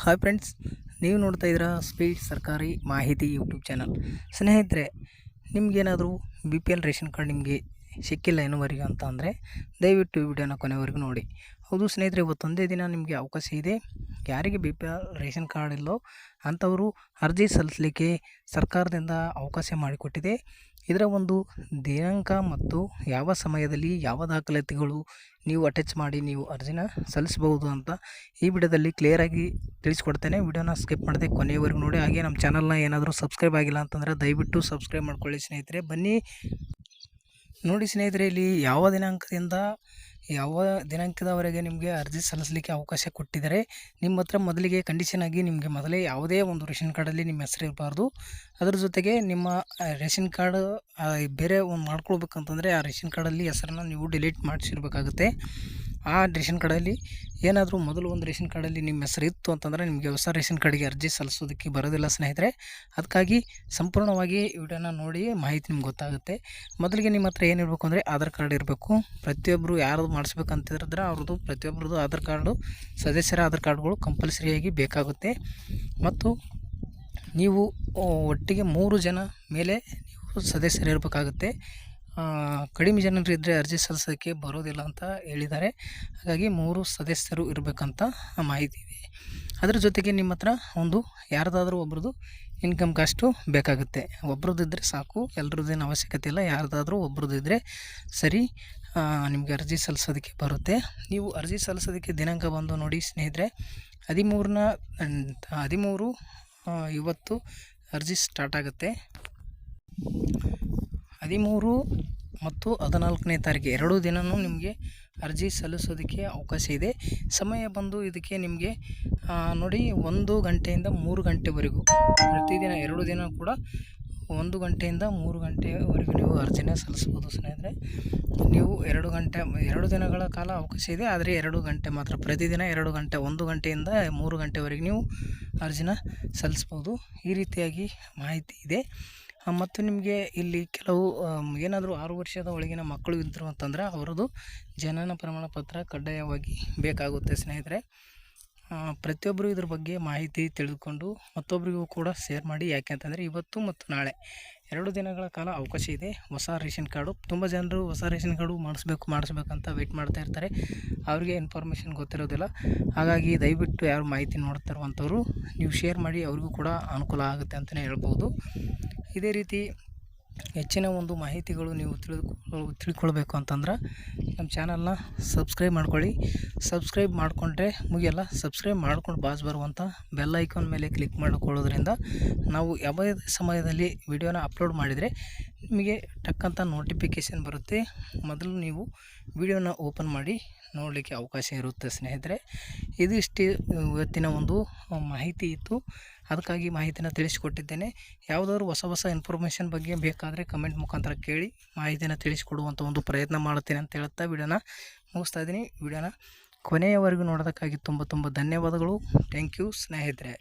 Hi friends, ನೀವು ನೋಡ್ತಾ ಇದ್ದೀರಾ ಸ್ಪೀಡ್ ಸರ್ಕಾರಿ ಮಾಹಿತಿ ಯೂಟ್ಯೂಬ್ ಚಾನಲ್. ಸ್ನೇಹಿತರೆ, ನಿಮಗೇನಾದರೂ B P L ration card ನಿಮಗೆ ಸಿಕ್ಕಿಲ್ಲ ಇನ್ನುವರೆಗೂ ಅಂತ ಅಂದರೆ ದಯವಿಟ್ಟು ಈ ವಿಡಿಯೋನ ಕೊನೆವರೆಗೂ ನೋಡಿ. ಹೌದು ಸ್ನೇಹಿತರೆ, ಇವತ್ತೊಂದೇ ದಿನ ನಿಮಗೆ ಅವಕಾಶ ಇದೆ. ಯಾರಿಗೆ B P L ration card ಇಲ್ಲೋ ಅಂಥವರು ಅರ್ಜಿ ಸಲ್ಲಿಸಲಿಕ್ಕೆ ಸರ್ಕಾರದಿಂದ ಅವಕಾಶ ಮಾಡಿಕೊಟ್ಟಿದೆ. ಇದರ ಒಂದು ದಿನಾಂಕ ಮತ್ತು ಯಾವ ಸಮಯದಲ್ಲಿ ಯಾವ ದಾಖಲಾತಿಗಳು ನೀವು ಅಟ್ಯಾಚ್ ಮಾಡಿ ನೀವು ಅರ್ಜಿನ ಸಲ್ಲಿಸಬಹುದು ಅಂತ ಈ ವಿಡಿಯೋದಲ್ಲಿ ಕ್ಲಿಯರಾಗಿ ತಿಳಿಸ್ಕೊಡ್ತೇನೆ. ವಿಡಿಯೋನ ಸ್ಕಿಪ್ ಮಾಡದೆ ಕೊನೆಯವರೆಗೂ ನೋಡಿ. ಹಾಗೆ ನಮ್ಮ ಚಾನಲ್ನ ಏನಾದರೂ ಸಬ್ಸ್ಕ್ರೈಬ್ ಆಗಿಲ್ಲ ಅಂತಂದರೆ ದಯವಿಟ್ಟು ಸಬ್ಸ್ಕ್ರೈಬ್ ಮಾಡ್ಕೊಳ್ಳಿ ಸ್ನೇಹಿತರೆ. ಬನ್ನಿ ನೋಡಿ ಸ್ನೇಹಿತರೆ, ಇಲ್ಲಿ ಯಾವ ದಿನಾಂಕದವರೆಗೆ ನಿಮಗೆ ಅರ್ಜಿ ಸಲ್ಲಿಸಲಿಕ್ಕೆ ಅವಕಾಶ ಕೊಟ್ಟಿದ್ದಾರೆ. ನಿಮ್ಮ ಹತ್ರ ಮೊದಲಿಗೆ ಕಂಡೀಷನ್ ಆಗಿ ನಿಮಗೆ ಮೊದಲೇ ಯಾವುದೇ ಒಂದು ರೇಷನ್ ಕಾರ್ಡಲ್ಲಿ ನಿಮ್ಮ ಹೆಸರು ಇರಬಾರ್ದು. ಅದರ ಜೊತೆಗೆ ನಿಮ್ಮ ರೇಷನ್ ಕಾರ್ಡ್ ಬೇರೆ ಒಂದು ಮಾಡ್ಕೊಳ್ಬೇಕಂತಂದರೆ ಆ ರೇಷನ್ ಕಾರ್ಡಲ್ಲಿ ಹೆಸರನ್ನು ನೀವು ಡಿಲೀಟ್ ಮಾಡಿಸಿರ್ಬೇಕಾಗುತ್ತೆ. ಆ ರೇಷನ್ ಕಾರ್ಡಲ್ಲಿ ಏನಾದರೂ ಮೊದಲು ಒಂದು ರೇಷನ್ ಕಾರ್ಡಲ್ಲಿ ನಿಮ್ಮ ಹೆಸರು ಇತ್ತು ಅಂತಂದರೆ ನಿಮಗೆ ಹೊಸ ರೇಷನ್ ಕಾರ್ಡಿಗೆ ಅರ್ಜಿ ಸಲ್ಲಿಸೋದಕ್ಕೆ ಬರೋದಿಲ್ಲ ಸ್ನೇಹಿತರೆ. ಅದಕ್ಕಾಗಿ ಸಂಪೂರ್ಣವಾಗಿ ವಿಡಿಯೋನ ನೋಡಿ ಮಾಹಿತಿ ನಿಮ್ಗೆ ಗೊತ್ತಾಗುತ್ತೆ. ಮೊದಲಿಗೆ ನಿಮ್ಮ ಹತ್ರ ಏನಿರಬೇಕು ಅಂದರೆ ಆಧಾರ್ ಕಾರ್ಡ್ ಇರಬೇಕು. ಪ್ರತಿಯೊಬ್ಬರು ಯಾರು ಮಾಡಿಸ್ಬೇಕಂತಿದ್ರೆ ಅವ್ರದ್ದು ಪ್ರತಿಯೊಬ್ಬರದ್ದು ಆಧಾರ್ ಕಾರ್ಡು, ಸದಸ್ಯರ ಆಧಾರ್ ಕಾರ್ಡ್ಗಳು ಕಂಪಲ್ಸರಿಯಾಗಿ ಬೇಕಾಗುತ್ತೆ. ಮತ್ತು ನೀವು ಒಟ್ಟಿಗೆ 3 ಜನ ಮೇಲೆ ನೀವು ಸದಸ್ಯರಿರಬೇಕಾಗುತ್ತೆ. ಕಡಿಮೆ ಜನರಿದ್ದರೆ ಅರ್ಜಿ ಸಲ್ಲಿಸೋಕ್ಕೆ ಬರೋದಿಲ್ಲ ಅಂತ ಹೇಳಿದ್ದಾರೆ. ಹಾಗಾಗಿ 3 ಸದಸ್ಯರು ಇರಬೇಕಂತ ಮಾಹಿತಿ ಇದೆ. ಅದರ ಜೊತೆಗೆ ನಿಮ್ಮ ಹತ್ರ ಒಂದು ಯಾರ್ದಾದ್ರೂ ಒಬ್ರದ್ದು ಇನ್ಕಮ್ ಕಾಸ್ಟು ಬೇಕಾಗುತ್ತೆ. ಒಬ್ರದ್ದು ಇದ್ದರೆ ಸಾಕು, ಎಲ್ಲರದ್ದೇನು ಅವಶ್ಯಕತೆ ಇಲ್ಲ. ಯಾರ್ದಾದ್ರೂ ಒಬ್ರದ್ದು ಇದ್ದರೆ ಸರಿ, ನಿಮಗೆ ಅರ್ಜಿ ಸಲ್ಲಿಸೋದಕ್ಕೆ ಬರುತ್ತೆ. ನೀವು ಅರ್ಜಿ ಸಲ್ಲಿಸೋದಕ್ಕೆ ದಿನಾಂಕ ಬಂದು ನೋಡಿ ಸ್ನೇಹಿತರೆ, 13 ಇವತ್ತು ಅರ್ಜಿ ಸ್ಟಾರ್ಟ್ ಆಗುತ್ತೆ. 13 ಮತ್ತು 14ನೇ ತಾರೀಕು 2 ದಿನವೂ ನಿಮಗೆ ಅರ್ಜಿ ಸಲ್ಲಿಸೋದಕ್ಕೆ ಅವಕಾಶ ಇದೆ. ಸಮಯ ಬಂದು ಇದಕ್ಕೆ ನಿಮಗೆ ನೋಡಿ 1 ಗಂಟೆಯಿಂದ 3 ಗಂಟೆವರೆಗೂ ಪ್ರತಿದಿನ 2 ದಿನ ಕೂಡ 1 ಗಂಟೆಯಿಂದ 3 ಗಂಟೆವರೆಗೂ ನೀವು ಅರ್ಜಿನ ಸಲ್ಲಿಸ್ಬೋದು ಸ್ನೇಹಿತರೆ. ನೀವು 2 ದಿನಗಳ ಕಾಲ ಅವಕಾಶ ಇದೆ, ಆದರೆ 2 ಗಂಟೆ ಮಾತ್ರ. ಪ್ರತಿದಿನ 2 ಗಂಟೆ, 1 ಗಂಟೆಯಿಂದ 3 ಗಂಟೆವರೆಗೆ ನೀವು ಅರ್ಜಿನ ಸಲ್ಲಿಸ್ಬೋದು. ಈ ರೀತಿಯಾಗಿ ಮಾಹಿತಿ ಇದೆ. ಮತ್ತು ನಿಮಗೆ ಇಲ್ಲಿ ಕೆಲವು ಏನಾದರೂ 6 ವರ್ಷದ ಒಳಗಿನ ಮಕ್ಕಳು ಇದ್ದರು ಅಂತಂದರೆ ಅವರದ್ದು ಜನನ ಪ್ರಮಾಣ ಪತ್ರ ಕಡ್ಡಾಯವಾಗಿ ಬೇಕಾಗುತ್ತೆ ಸ್ನೇಹಿತರೆ. ಪ್ರತಿಯೊಬ್ಬರು ಇದ್ರ ಬಗ್ಗೆ ಮಾಹಿತಿ ತಿಳಿದುಕೊಂಡು ಮತ್ತೊಬ್ಬರಿಗೂ ಕೂಡ ಶೇರ್ ಮಾಡಿ. ಯಾಕೆ ಅಂತಂದರೆ ಇವತ್ತು ಮತ್ತು ನಾಳೆ 2 ದಿನಗಳ ಕಾಲ ಅವಕಾಶ ಇದೆ. ಹೊಸ ರೇಷನ್ ಕಾರ್ಡು ತುಂಬ ಜನರು ಹೊಸ ರೇಷನ್ ಕಾರ್ಡು ಮಾಡಿಸ್ಬೇಕಂತ ವೆಯ್ಟ್ ಮಾಡ್ತಾ ಇರ್ತಾರೆ. ಅವ್ರಿಗೆ ಇನ್ಫಾರ್ಮೇಷನ್ ಗೊತ್ತಿರೋದಿಲ್ಲ. ಹಾಗಾಗಿ ದಯವಿಟ್ಟು ಯಾರು ಮಾಹಿತಿ ನೋಡ್ತಾರಂಥವ್ರು ನೀವು ಶೇರ್ ಮಾಡಿ, ಅವ್ರಿಗೂ ಕೂಡ ಅನುಕೂಲ ಆಗುತ್ತೆ ಅಂತಲೇ ಹೇಳ್ಬೋದು. ಇದೇ ರೀತಿ ಹೆಚ್ಚಿನ ಒಂದು ಮಾಹಿತಿಗಳು ನೀವು ತಿಳ್ಕೊಳ್ಬೇಕು ಅಂತಂದ್ರೆ ನಮ್ಮ ಚಾನಲ್ನ ಸಬ್ಸ್ಕ್ರೈಬ್ ಮಾಡ್ಕೊಳ್ಳಿ. ಸಬ್ಸ್ಕ್ರೈಬ್ ಮಾಡಿಕೊಂಡ್ರೆ ಮುಗಿಯಲ್ಲ, ಸಬ್ಸ್ಕ್ರೈಬ್ ಮಾಡ್ಕೊಂಡು ಬರುವಂಥ ಬೆಲ್ ಐಕಾನ್ ಮೇಲೆ ಕ್ಲಿಕ್ ಮಾಡಿಕೊಳ್ಳೋದ್ರಿಂದ ನಾವು ಯಾವುದೇ ಸಮಯದಲ್ಲಿ ವಿಡಿಯೋನ ಅಪ್ಲೋಡ್ ಮಾಡಿದರೆ ನಿಮಗೆ ಟಕ್ಕಂತ ನೋಟಿಫಿಕೇಷನ್ ಬರುತ್ತೆ. ಮೊದಲು ನೀವು ವಿಡಿಯೋನ ಓಪನ್ ಮಾಡಿ ನೋಡಲಿಕ್ಕೆ ಅವಕಾಶ ಇರುತ್ತೆ ಸ್ನೇಹಿತರೆ. ಇದಿಷ್ಟು ಇವತ್ತಿನ ಒಂದು ಮಾಹಿತಿ ಇತ್ತು, ಅದಕ್ಕಾಗಿ ಮಾಹಿತಿನ ತಿಳಿಸಿಕೊಟ್ಟಿದ್ದೇನೆ. ಯಾವುದಾದ್ರು ಹೊಸ ಇನ್ಫಾರ್ಮೇಷನ್ ಬಗ್ಗೆ ಬೇಕಾದರೆ ಕಮೆಂಟ್ ಮುಖಾಂತರ ಕೇಳಿ ಮಾಹಿತಿನ ತಿಳಿಸಿಕೊಡುವಂಥ ಒಂದು ಪ್ರಯತ್ನ ಮಾಡುತ್ತೇನೆ ಅಂತ ಹೇಳ್ತಾ ವಿಡಿಯೋನ ಮುಗಿಸ್ತಾ ಇದ್ದೀನಿ. ವಿಡಿಯೋನ ಕೊನೆಯವರೆಗೂ ನೋಡೋದಕ್ಕಾಗಿ ತುಂಬ ಧನ್ಯವಾದಗಳು. ಥ್ಯಾಂಕ್ ಯು ಸ್ನೇಹಿತರೆ.